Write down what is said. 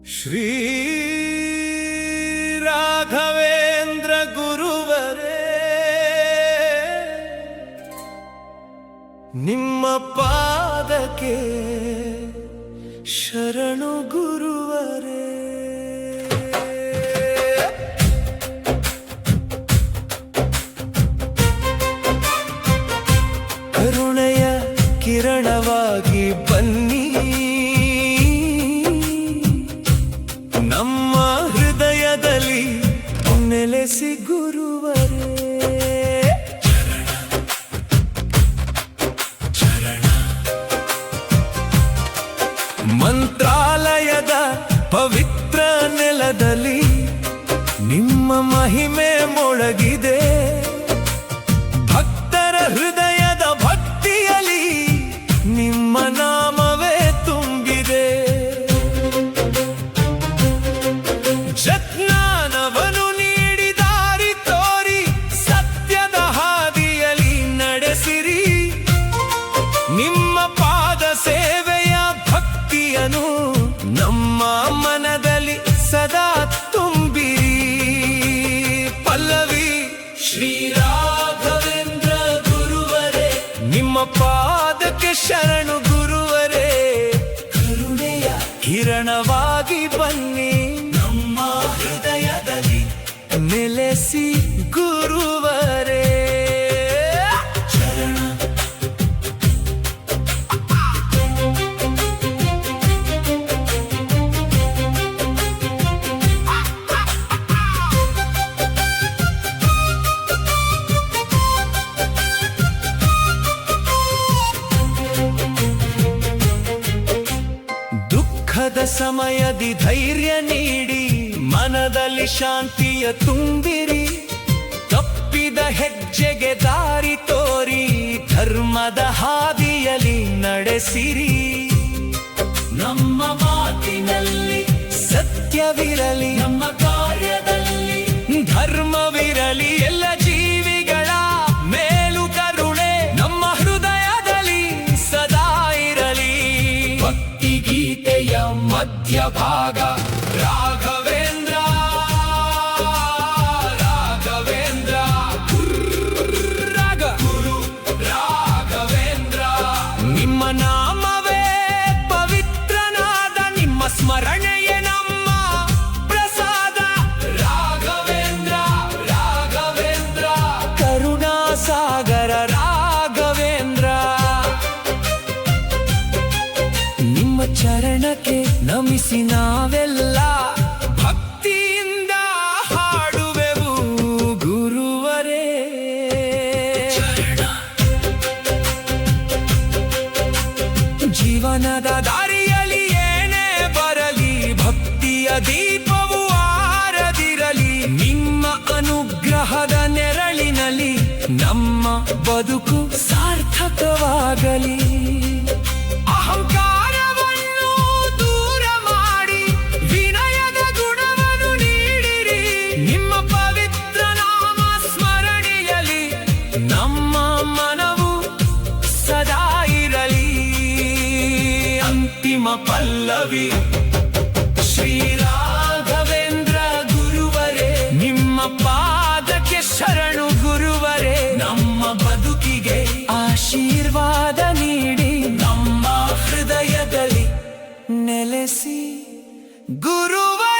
ಶ್ರೀ ರಾಘವೇಂದ್ರ ಗುರುವರೇ, ನಿಮ್ಮ ಪಾದಕ್ಕೆ ಶರಣು ಗುರುವರೇ. ಕರುಣೆಯ ಕಿರಣವಾಗಿ ಬನ್ನಿ, ನಮ್ಮ ಹೃದಯದಲ್ಲಿ ನೆಲೆಸಿ ಗುರುವರೇ. ಮಂತ್ರಾಲಯದ ಪವಿತ್ರ ನೆಲದಲ್ಲಿ ನಿಮ್ಮ ಮಹಿಮೆ ಮೊಳಗಿದೆ. ಭಕ್ತರ ಹೃದಯದ ಭಕ್ತಿಯಲ್ಲಿ ನಿಮ್ಮ ನಾಮವೇ ತುಂಬಿದೆ. ಜ್ಞಾನವನ್ನು ನೀಡಿ ದಾರಿ ತೋರಿ ಸತ್ಯದ ಹಾದಿಯಲ್ಲಿ ನಡೆಸಿರಿ. ನಿಮ್ಮ ಪಾದ ಸೇವೆಯ ಭಕ್ತಿಯನ್ನು ನಮ್ಮ ಮನದಲ್ಲಿ ಸದಾ ತುಂಬಿರಿ. ಪಲ್ಲವಿ ಶ್ರೀ ರಾಘವೇಂದ್ರ ಗುರುವರೇ, ನಿಮ್ಮ ಪಾದಕ್ಕೆ ಶರಣು ಗುರುವರೇ. ಕರುಣೆಯ ಕಿರಣವಾಗಿ ಬನ್ನಿ, ನಮ್ಮ ಹೃದಯದಲ್ಲಿ ನೆಲೆಸಿ ಗುರುವರೇ. ದುಃಖದ ಸಮಯದಿ ಧೈರ್ಯ ನೀಡಿ ಮನದಲ್ಲಿ ಶಾಂತಿಯ ತುಂಬಿರಿ. ತಪ್ಪಿದ ಹೆಜ್ಜೆಗೆ ದಾರಿ ತೋರಿ ಧರ್ಮದ ಹಾದಿಯಲ್ಲಿ ನಡೆಸಿರಿ. ನಮ್ಮ ಮಾತಿನಲ್ಲಿ ಸತ್ಯವಿರಲಿ, ನಮ್ಮ ಕಾರ್ಯದಲ್ಲಿ ಧರ್ಮವಿರಲಿ. ಎಲ್ಲ ಜೀವಿಗಳ ಮೇಲು ಕರುಣೆ ನಮ್ಮ ಹೃದಯದಲ್ಲಿ ಸದಾ ಇರಲಿ. ಭಕ್ತಿ ಗೀತೆಯ ಮಧ್ಯಭಾಗ ರಾಘವೇಂದ್ರ, ರಾಘವೇಂದ್ರ ಗುರು ರಾಘವೇಂದ್ರ. ನಿಮ್ಮ ನಾಮವೇ ಪವಿತ್ರನಾದ, ನಿಮ್ಮ ಸ್ಮರಣೆಯೇ ನಮ್ಮ ಪ್ರಸಾದ. ರಾಘವೇಂದ್ರ ರಾಘವೇಂದ್ರ ಕರುಣಾಸಾಗರ ರಾಘವೇಂದ್ರ. ನಿಮ್ಮ ಚರಣಕ್ಕೆ ನಮಿಸಿ ನಾವೆಲ್ಲ ಭಕ್ತಿಯಿಂದ ಹಾಡುವೆವು ಗುರುವರೇ. ಜೀವನದ ದಾರಿಯಲ್ಲಿ ಏನೇ ಬರಲಿ, ಭಕ್ತಿಯ ದೀಪವು ಆರದಿರಲಿ. ನಿಮ್ಮ ಅನುಗ್ರಹದ ನೆರಳಿನಲ್ಲಿ ನಮ್ಮ ಬದುಕು ಸಾರ್ಥಕವಾಗಲಿ. ಅಹಂಕಾರವನ್ನು ದೂರ ಮಾಡಿ ವಿನಯದ ಗುಣವನ್ನು ನೀಡಿರಿ. ನಿಮ್ಮ ಪವಿತ್ರ ನಾಮ ಸ್ಮರಣೆಯಲ್ಲಿ ನಮ್ಮ ಮನವು ಸದಾ ಇರಲಿ. ಅಂತಿಮ ಪಲ್ಲವಿ ಶ್ರೀ ರಾಘವೇಂದ್ರ ಗುರುವರೇ, ನಿಮ್ಮ ಪಾದಕ್ಕೆ ಶರಣು ಗುರುವರೇ. ನಮ್ಮ ಬದುಕಿಗೆ ಆಶೀರ್ವಾದ ನೀಡಿ ನಮ್ಮ ಹೃದಯದಲ್ಲಿ ನೆಲೆಸಿ ಗುರುವರೇ.